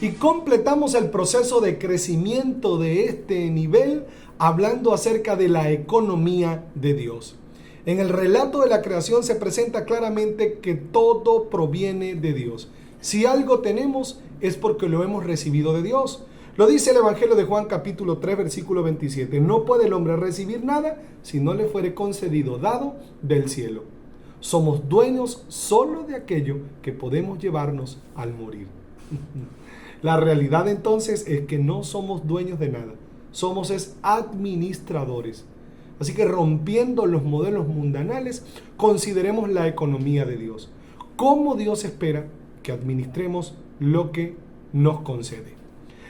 Y completamos el proceso de crecimiento de este nivel hablando acerca de la economía de Dios. En el relato de la creación se presenta claramente que todo proviene de Dios. Si algo tenemos es porque lo hemos recibido de Dios. Lo dice el Evangelio de Juan capítulo 3 versículo 27. No puede el hombre recibir nada si no le fuere concedido, dado del cielo. Somos dueños solo de aquello que podemos llevarnos al morir. La realidad entonces es que no somos dueños de nada. Somos administradores. Así que rompiendo los modelos mundanales, consideremos la economía de Dios. ¿Cómo Dios espera que administremos lo que nos concede?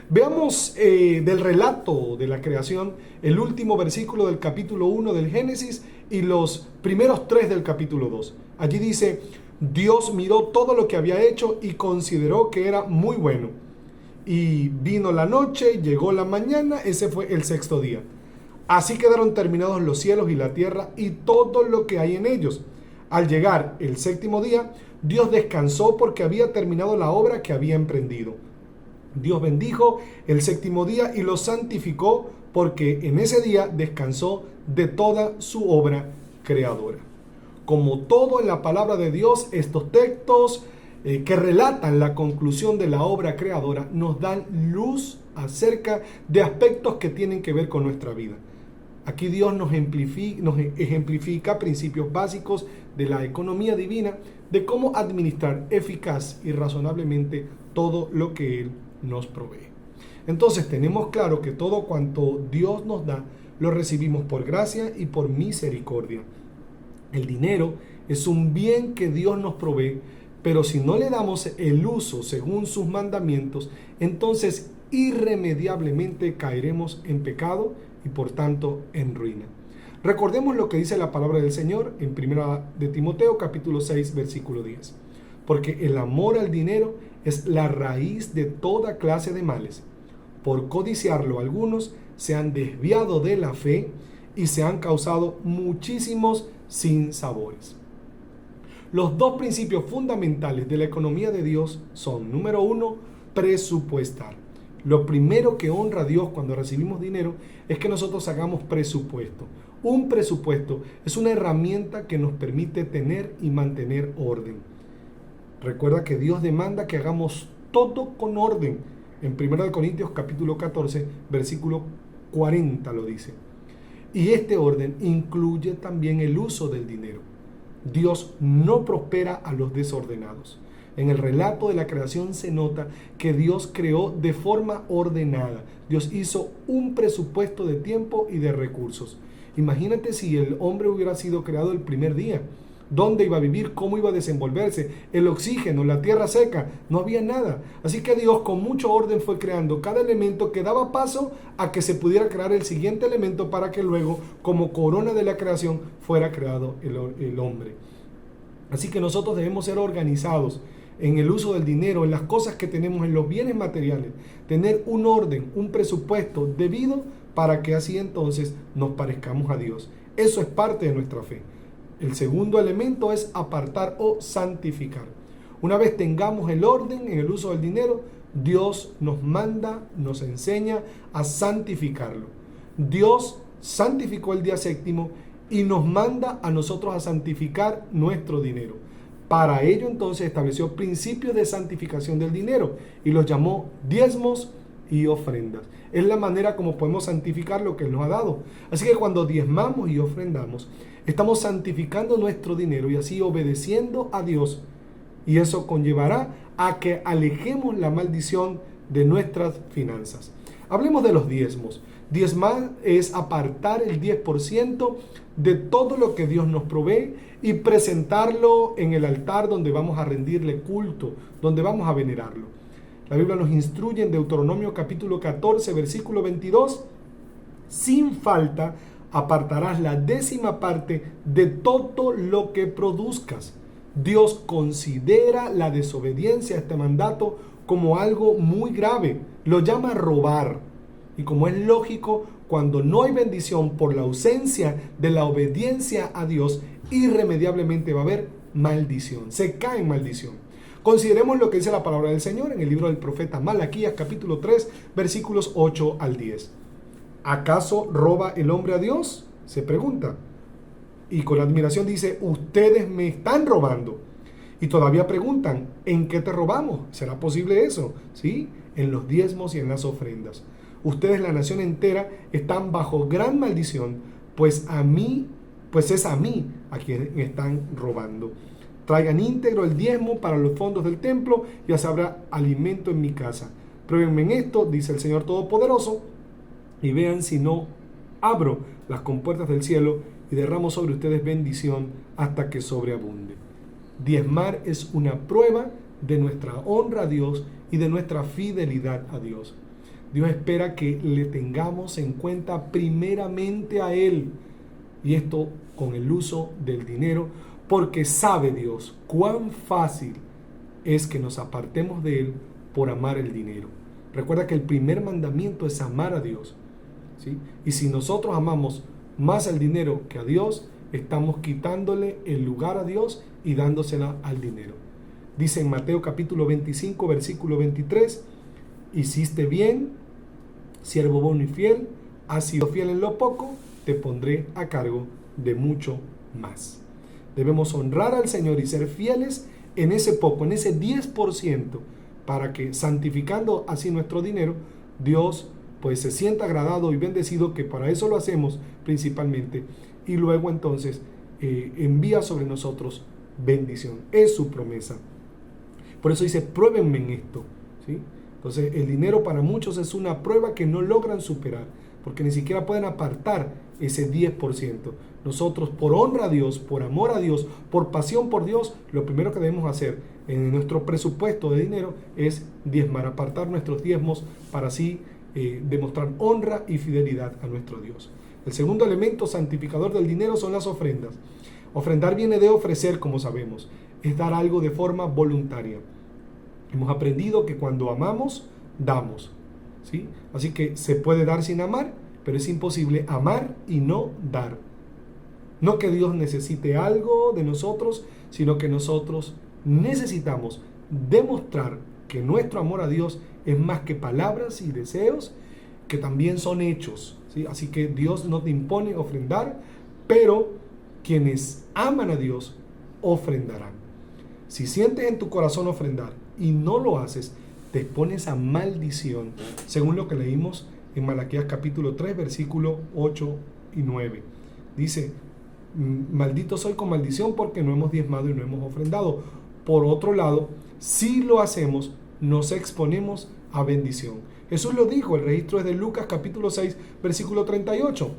Veamos del relato de la creación el último versículo del capítulo 1 del Génesis y los primeros 3 del capítulo 2. Allí dice, Dios miró todo lo que había hecho y consideró que era muy bueno. Y vino la noche, llegó la mañana, ese fue el sexto día. Así quedaron terminados los cielos y la tierra y todo lo que hay en ellos. Al llegar el séptimo día, Dios descansó porque había terminado la obra que había emprendido. Dios bendijo el séptimo día y lo santificó porque en ese día descansó de toda su obra creadora. Como todo en la palabra de Dios, estos textos que relatan la conclusión de la obra creadora nos dan luz acerca de aspectos que tienen que ver con nuestra vida. Aquí Dios nos ejemplifica principios básicos de la economía divina, de cómo administrar eficaz y razonablemente todo lo que Él nos provee. Entonces tenemos claro que todo cuanto Dios nos da, lo recibimos por gracia y por misericordia. El dinero es un bien que Dios nos provee, pero si no le damos el uso según sus mandamientos, entonces irremediablemente caeremos en pecado y por tanto en ruina. Recordemos lo que dice la palabra del Señor en 1 de Timoteo capítulo 6 versículo 10. Porque el amor al dinero es la raíz de toda clase de males. Por codiciarlo algunos se han desviado de la fe y se han causado muchísimos sinsabores. Los dos principios fundamentales de la economía de Dios son, número uno, presupuestar. Lo primero que honra a Dios cuando recibimos dinero es que nosotros hagamos presupuesto. Un presupuesto es una herramienta que nos permite tener y mantener orden. Recuerda que Dios demanda que hagamos todo con orden. En 1 Corintios capítulo 14, versículo 40 lo dice. Y este orden incluye también el uso del dinero. Dios no prospera a los desordenados. En el relato de la creación se nota que Dios creó de forma ordenada. Dios hizo un presupuesto de tiempo y de recursos. Imagínate si el hombre hubiera sido creado el primer día. ¿Dónde iba a vivir? ¿Cómo iba a desenvolverse? El oxígeno, la tierra seca, no había nada. Así que Dios con mucho orden fue creando cada elemento que daba paso a que se pudiera crear el siguiente elemento para que luego, como corona de la creación, fuera creado el hombre. Así que nosotros debemos ser organizados en el uso del dinero, en las cosas que tenemos, en los bienes materiales, tener un orden, un presupuesto debido para que así entonces nos parezcamos a Dios. Eso es parte de nuestra fe. El segundo elemento es apartar o santificar. Una vez tengamos el orden en el uso del dinero, Dios nos manda, nos enseña a santificarlo. Dios santificó el día séptimo y nos manda a nosotros a santificar nuestro dinero. Para ello entonces estableció principios de santificación del dinero y los llamó diezmos y ofrendas. Es la manera como podemos santificar lo que Él nos ha dado. Así que cuando diezmamos y ofrendamos, estamos santificando nuestro dinero y así obedeciendo a Dios. Y eso conllevará a que alejemos la maldición de nuestras finanzas. Hablemos de los diezmos. Diezmar es apartar el 10% de todo lo que Dios nos provee y presentarlo en el altar donde vamos a rendirle culto, donde vamos a venerarlo. La Biblia nos instruye en Deuteronomio capítulo 14, versículo 22, sin falta apartarás la 10ª parte de todo lo que produzcas. Dios considera la desobediencia a este mandato como algo muy grave. Lo llama robar. Y como es lógico, cuando no hay bendición por la ausencia de la obediencia a Dios, irremediablemente va a haber maldición. Se cae en maldición. Consideremos lo que dice la palabra del Señor en el libro del profeta Malaquías, capítulo 3, versículos 8 al 10. ¿Acaso roba el hombre a Dios? Se pregunta. Y con admiración dice, ustedes me están robando. Y todavía preguntan, ¿en qué te robamos? ¿Será posible eso? ¿Sí? En los diezmos y en las ofrendas. Ustedes, la nación entera, están bajo gran maldición, pues es a mí a quien están robando. Traigan íntegro el diezmo para los fondos del templo y así habrá alimento en mi casa. Pruébenme en esto, dice el Señor Todopoderoso, y vean si no abro las compuertas del cielo y derramo sobre ustedes bendición hasta que sobreabunde. Diezmar es una prueba de nuestra honra a Dios y de nuestra fidelidad a Dios. Dios espera que le tengamos en cuenta primeramente a Él, y esto con el uso del dinero, porque sabe Dios cuán fácil es que nos apartemos de Él por amar el dinero. Recuerda que el primer mandamiento es amar a Dios, ¿sí? Y si nosotros amamos más el dinero que a Dios, estamos quitándole el lugar a Dios y dándosela al dinero. Dice en Mateo capítulo 25, versículo 23, hiciste bien, siervo bueno y fiel, has sido fiel en lo poco, te pondré a cargo de mucho más. Debemos honrar al Señor y ser fieles en ese poco, en ese 10%, para que santificando así nuestro dinero, Dios pues se sienta agradado y bendecido, que para eso lo hacemos principalmente, y luego entonces envía sobre nosotros bendición. Es su promesa. Por eso dice, pruébenme en esto, ¿sí? Entonces el dinero para muchos es una prueba que no logran superar, porque ni siquiera pueden apartar ese 10%. Nosotros, por honra a Dios, por amor a Dios, por pasión por Dios, lo primero que debemos hacer en nuestro presupuesto de dinero es diezmar, apartar nuestros diezmos para así demostrar honra y fidelidad a nuestro Dios. El segundo elemento santificador del dinero son las ofrendas. Ofrendar viene de ofrecer, como sabemos, es dar algo de forma voluntaria. Hemos aprendido que cuando amamos, damos, ¿sí? Así que se puede dar sin amar, pero es imposible amar y no dar. No que Dios necesite algo de nosotros, sino que nosotros necesitamos demostrar que nuestro amor a Dios es más que palabras y deseos, que también son hechos, ¿sí? Así que Dios no te impone ofrendar, pero quienes aman a Dios ofrendarán. Si sientes en tu corazón ofrendar y no lo haces, te expones a maldición, según lo que leímos en Malaquías capítulo 3, versículo 8 y 9. Dice, maldito soy con maldición porque no hemos diezmado y no hemos ofrendado. Por otro lado, si lo hacemos, nos exponemos a bendición. Jesús lo dijo, el registro es de Lucas capítulo 6, versículo 38.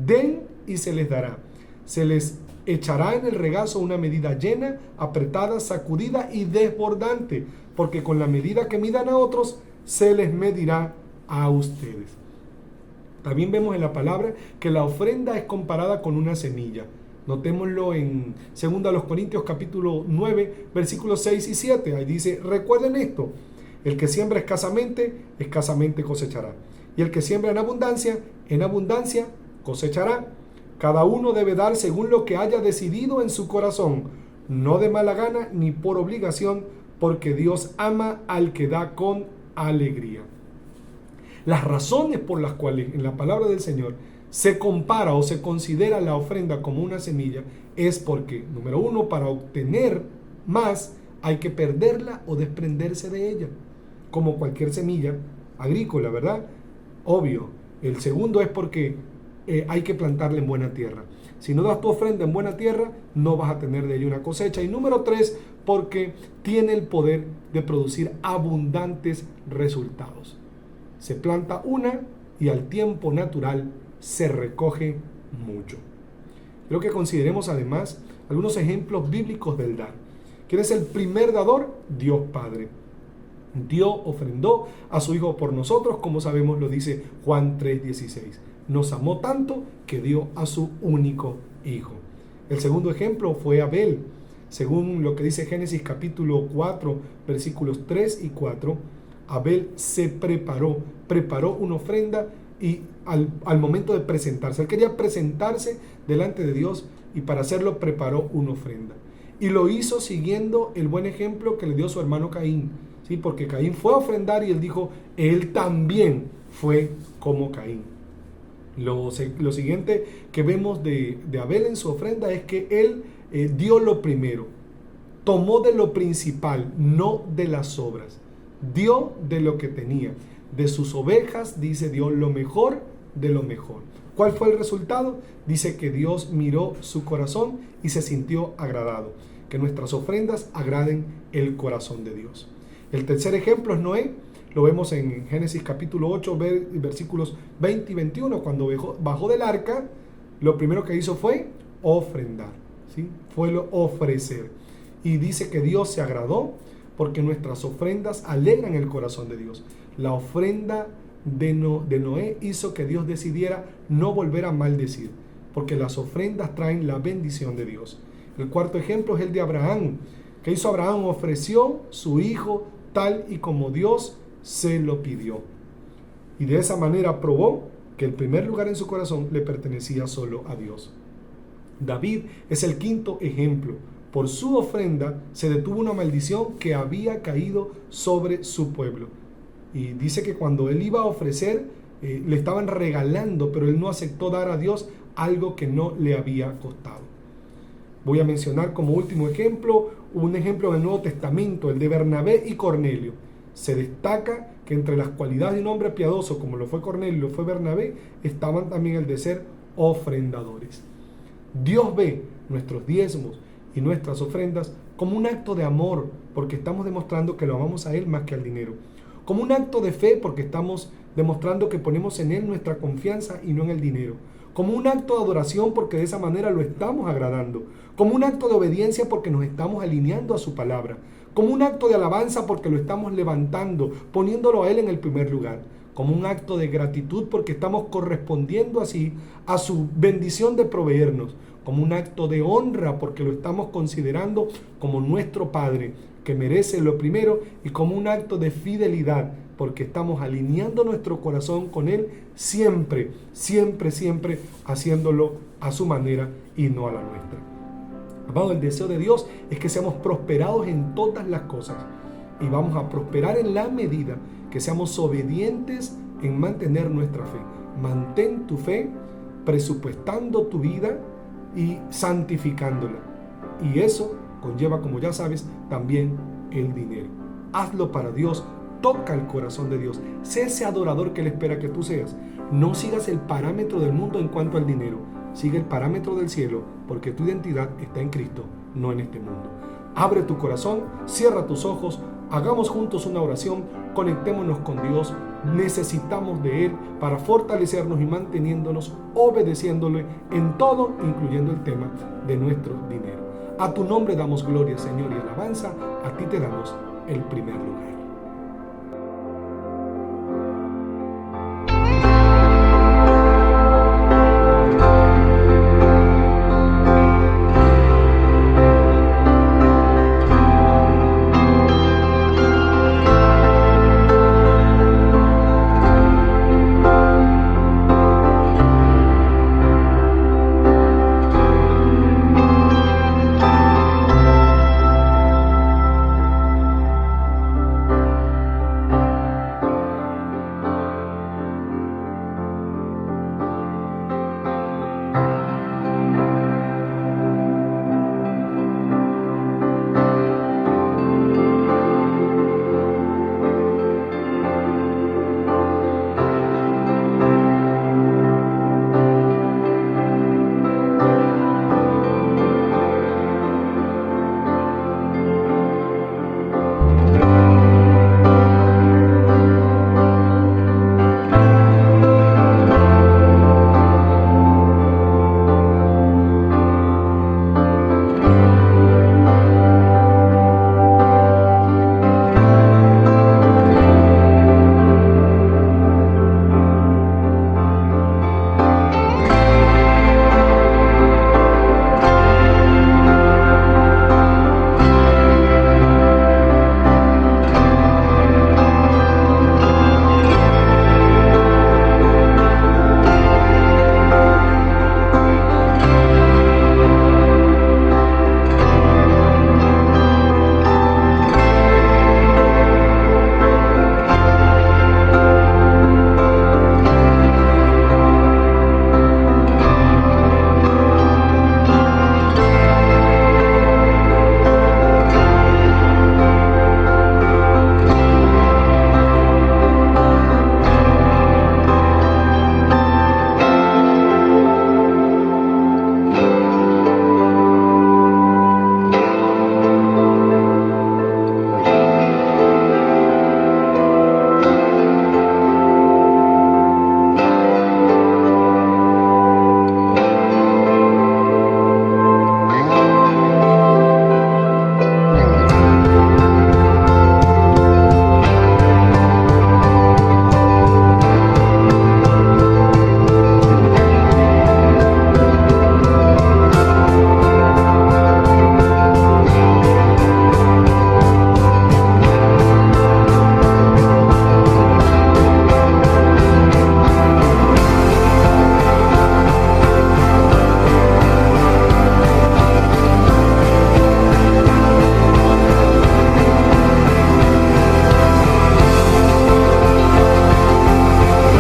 Den y se les dará. Se les echará en el regazo una medida llena, apretada, sacudida y desbordante, porque con la medida que midan a otros, se les medirá a ustedes. También vemos en la palabra que la ofrenda es comparada con una semilla. Notémoslo en 2 Corintios capítulo 9, versículos 6 y 7. Ahí dice, recuerden esto, el que siembra escasamente cosechará. Y el que siembra en abundancia cosechará. Cada uno debe dar según lo que haya decidido en su corazón, no de mala gana ni por obligación, porque Dios ama al que da con alegría. Las razones por las cuales en la palabra del Señor se compara o se considera la ofrenda como una semilla es porque, número uno, para obtener más hay que perderla o desprenderse de ella, como cualquier semilla agrícola, ¿verdad? Obvio. El segundo es porque hay que plantarla en buena tierra. Si no das tu ofrenda en buena tierra, no vas a tener de ella una cosecha. Y número 3, porque tiene el poder de producir abundantes resultados. Se planta una y al tiempo natural se recoge mucho. Creo que consideremos además algunos ejemplos bíblicos del dar. ¿Quién es el primer dador? Dios Padre. Dios ofrendó a su Hijo por nosotros, como sabemos lo dice Juan 3:16. Nos amó tanto que dio a su único Hijo. El segundo ejemplo fue Abel. Según lo que dice Génesis capítulo 4, versículos 3 y 4, Abel se preparó una ofrenda y al momento de presentarse, él quería presentarse delante de Dios y para hacerlo preparó una ofrenda. y lo hizo siguiendo el buen ejemplo que le dio su hermano Caín, ¿sí? Porque Caín fue a ofrendar y él dijo, él también fue como Caín. Lo siguiente que vemos de Abel en su ofrenda es que él dio lo primero, tomó de lo principal, no de las obras, dio de lo que tenía, de sus ovejas, dice, dio lo mejor de lo mejor. ¿Cuál fue el resultado? Dice que Dios miró su corazón y se sintió agradado. Que nuestras ofrendas agraden el corazón de Dios. El tercer ejemplo es Noé. Lo vemos en Génesis capítulo 8, versículos 20 y 21. Cuando bajó del arca, lo primero que hizo fue ofrendar, ¿sí? Fue ofrecer. Y dice que Dios se agradó porque nuestras ofrendas alegran el corazón de Dios. La ofrenda de Noé hizo que Dios decidiera no volver a maldecir, porque las ofrendas traen la bendición de Dios. El cuarto ejemplo es el de Abraham. ¿Qué hizo Abraham? Ofreció su hijo tal y como Dios se lo pidió. Y de esa manera probó que el primer lugar en su corazón le pertenecía solo a Dios. David es el quinto ejemplo. Por su ofrenda se detuvo una maldición que había caído sobre su pueblo. Y dice que cuando él iba a ofrecer, le estaban regalando, pero él no aceptó dar a Dios algo que no le había costado. Voy a mencionar como último ejemplo, un ejemplo del Nuevo Testamento, el de Bernabé y Cornelio. Se destaca que entre las cualidades de un hombre piadoso, como lo fue Cornelio y lo fue Bernabé, estaban también el de ser ofrendadores. Dios ve nuestros diezmos y nuestras ofrendas como un acto de amor, porque estamos demostrando que lo amamos a Él más que al dinero. Como un acto de fe, porque estamos demostrando que ponemos en Él nuestra confianza y no en el dinero. Como un acto de adoración, porque de esa manera lo estamos agradando. Como un acto de obediencia, porque nos estamos alineando a su palabra. Como un acto de alabanza, porque lo estamos levantando, poniéndolo a Él en el primer lugar. Como un acto de gratitud, porque estamos correspondiendo así a su bendición de proveernos. Como un acto de honra, porque lo estamos considerando como nuestro Padre, que merece lo primero, y como un acto de fidelidad, porque estamos alineando nuestro corazón con Él siempre, siempre, siempre haciéndolo a su manera y no a la nuestra. Amado, el deseo de Dios es que seamos prosperados en todas las cosas, y vamos a prosperar en la medida que seamos obedientes en mantener nuestra fe. Mantén tu fe presupuestando tu vida y santificándola, y eso conlleva, como ya sabes, también el dinero. Hazlo para Dios, toca el corazón de Dios, sé ese adorador que Él espera que tú seas. No sigas el parámetro del mundo en cuanto al dinero, sigue el parámetro del cielo, porque tu identidad está en Cristo, no en este mundo. Abre tu corazón, cierra tus ojos, hagamos juntos una oración, conectémonos con Dios. Necesitamos de Él para fortalecernos y manteniéndonos obedeciéndole en todo, incluyendo el tema de nuestro dinero. A tu nombre damos gloria, Señor, y alabanza. A ti te damos el primer lugar.